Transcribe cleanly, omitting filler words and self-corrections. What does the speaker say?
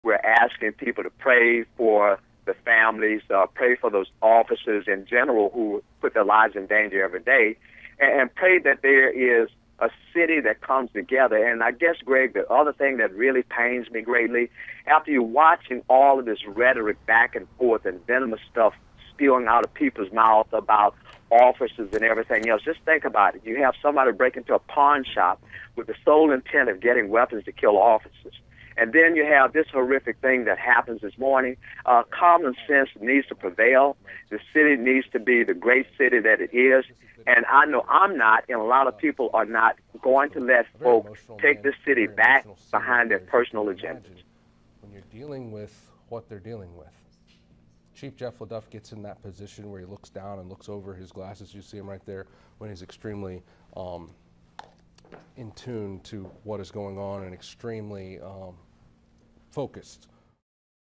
We're asking people to pray for the families, pray for those officers in general who put their lives in danger every day, and pray that there is a city that comes together. And I guess, Greg, the other thing that really pains me greatly, after you're watching all of this rhetoric back and forth and venomous stuff spewing out of people's mouths about officers and everything else, just think about it. You have somebody break into a pawn shop with the sole intent of getting weapons to kill officers. And then you have this horrific thing that happens this morning. Common sense needs to prevail. The city needs to be the great city that it is. And I know I'm not, and a lot of people are not, going to let folks take this city back behind their personal agendas. When you're dealing with what they're dealing with, Chief Jeff LaDuff gets in that position where he looks down and looks over his glasses. You see him right there when he's extremely in tune to what is going on and extremely focused